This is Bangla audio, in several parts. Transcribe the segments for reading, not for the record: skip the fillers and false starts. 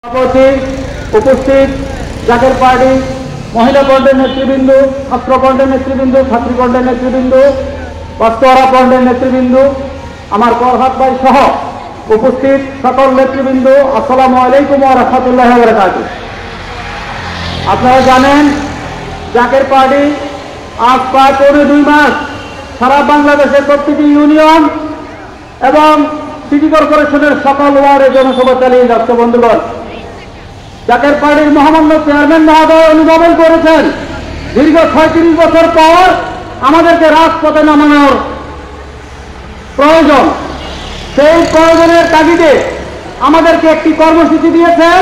সভাপতি উপস্থিত জাকের পার্টি মহিলা কর্ণের নেতৃবৃন্দ, ছাত্র কর্ণের নেতৃবৃন্দ, ছাত্রী কর্ণের নেতৃবৃন্দ, বাস্তরা কর্ণের নেতৃবৃন্দ, আমার করহাত ভাই সহ উপস্থিত সকল নেতৃবৃন্দ, আসসালামু আলাইকুম ওয়া রাহমাতুল্লাহি ওয়া বারাকাতুহু। আপনারা জানেন জাকের পার্টি আজ প্রায় 2 মাস সারা বাংলাদেশের প্রতিটি ইউনিয়ন এবং সিটি কর্পোরেশনের সকল ওয়ার্ডে জনসভা চালিয়ে যাচ্ছে। বন্ধুগণ, জাকের পার্টির মহামান্য চেয়ারম্যান মহোদয় অনুধাবন করেছেন দীর্ঘ 36 বছর পর আমাদেরকে রাজপথে নামানোর প্রয়োজন। সেই প্রয়োজনের তাগিদে আমাদেরকে একটি কর্মসূচি দিয়েছেন,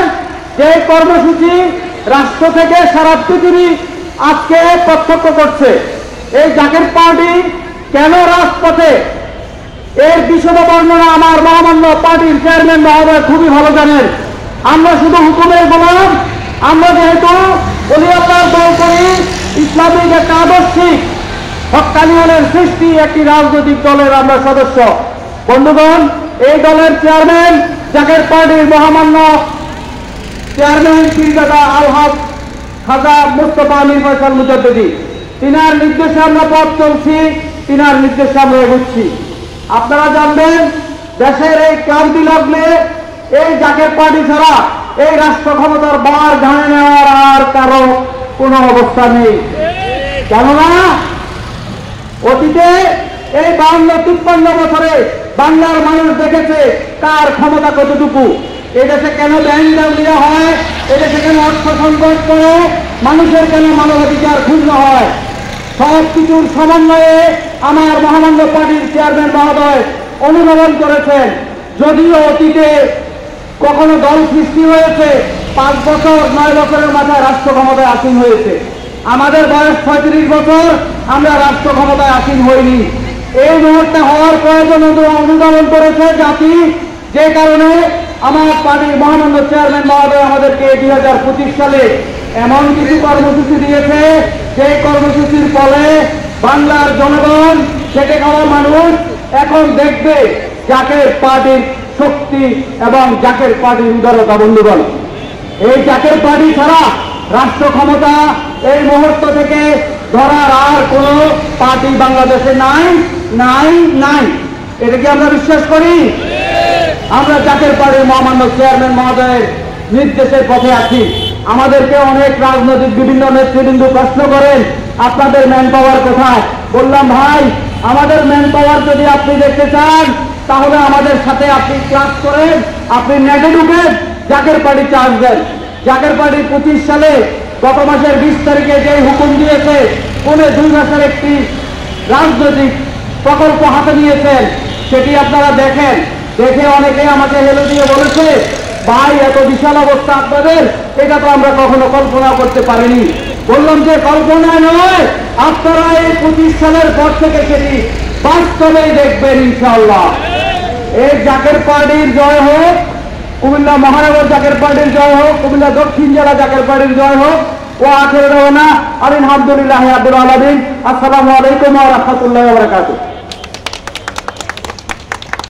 যে কর্মসূচি রাষ্ট্র থেকে সারা পৃথিবী আজকে প্রত্যক্ষ করছে। এই জাকের পার্টি কেন রাজপথে, এর বিশদ বর্ণনা আমার মহামান্য পার্টির চেয়ারম্যান মহোদয় খুবই ভালো জানেন। আমরা শুধু হুকুমের গোলাম। আমরা যেহেতু ওলি আল্লাহর দল করি, ইসলামিক একটা আদর্শিক হক্কানিয়নের সৃষ্টি একটি রাজনৈতিক দলের আমরা সদস্য। বন্ধুগণ, এই দলের চেয়ারম্যান জাকের পার্টির মহামান্য চেয়ারম্যান পীরজাদা আলহাজ খাজা মুস্তাফা আমির ফয়সাল মুজাদ্দিদি, তিনার নির্দেশে আমরা পথ চলছি, তিনার নির্দেশে আমরা এগোচ্ছি। আপনারা জানবেন, দেশের এই ক্রান্তি লগ্নে এই জাকের পার্টি ছাড়া এই রাষ্ট্র ক্ষমতার বার ঘাড়ে নেওয়ার আর কারো কোনো অবস্থা নেই। কেননা অতীতে এই 52-53 বছরে বাংলার মানুষ দেখেছে কার ক্ষমতা কতটুকু। এদেশে কেন ব্যাংক ডাউলিয়া হয়, এদেশে কেন অর্থ সংকট করে, মানুষের কেন মানবাধিকার ক্ষুণ্ণ হয়। সব কিছুর সমন্বয়ে আমার মহামান্য পার্টির চেয়ারম্যান মহোদয় অনুধাবন করেছেন। যদিও অতীতে কখনো দল সৃষ্টি হয়েছে, 5 বছর 9 বছরের মাথায় রাষ্ট্র ক্ষমতায় আসীন হয়েছে। আমাদের বয়স 36 বছর, আমরা রাষ্ট্র ক্ষমতায় আসীন হইনি। এই মুহূর্তে হওয়ার প্রয়োজন অনুধাবন করেছে জাতি, যে কারণে আমার পার্টির মহামান্য চেয়ারম্যান মহোদয় আমাদেরকে 2025 সালে এমন কিছু কর্মসূচি দিয়েছে, যে কর্মসূচির ফলে বাংলার জনগণ, খেটে খাওয়া মানুষ এখন দেখবে জাকের পার্টির শক্তি এবং জাকের পার্টির উদারতা। বন্ধুগণ, এই জাকের পার্টি ছাড়া রাষ্ট্র ক্ষমতা এই মুহূর্ত থেকে ধরার আর কোন পার্টি বাংলাদেশে নাই নাই নাই। এটা কি আমরা বিশ্বাস করি? আমরা জাকের পার্টির মহামান্য চেয়ারম্যান মহোদয়ের নির্দেশের পথে আছি। আমাদেরকে অনেক রাজনৈতিক বিভিন্ন নেতৃবৃন্দ প্রশ্ন করেন, আপনাদের ম্যান পাওয়ার কোথায়? বললাম, ভাই, আমাদের ম্যান পাওয়ার যদি আপনি দেখতে চান তাহলে আমাদের সাথে আপনি ক্লাস করেন, আপনি নেটে ঢুকেন, জাকের পার্টি চার্জ দেন। জাকের পার্টি 25 সালে গত মাসের 20 তারিখে যে হুকুম দিয়েছে, পুনে 2 মাসের একটি রাজনৈতিক প্রকল্প হাতে নিয়েছেন, সেটি আপনারা দেখেন। দেখে অনেকে আমাকে হেলে দিয়ে বলেছে, ভাই, এত বিশাল অবস্থা আপনাদের, এটা তো আমরা কখনো কল্পনা করতে পারিনি। বললাম যে কল্পনা নয়, আপনারা এই 25 সালের পর থেকে সেটি বাস্তবেই দেখবেন ইনশাআল্লাহ। এই জাকের পার্টির জয় হোক, কুমিল্লা মহানগর জাকের পার্টির জয় হোক, কুমিল্লা দক্ষিণ জেলা জাকের পার্টির জয় হোক। ও আখির দাওয়ানা আলহামদুলিল্লাহি রাব্বিল আলামিন। আসসালামু আলাইকুম ওয়া রাহমাতুল্লাহি ওয়া বারাকাতুহু।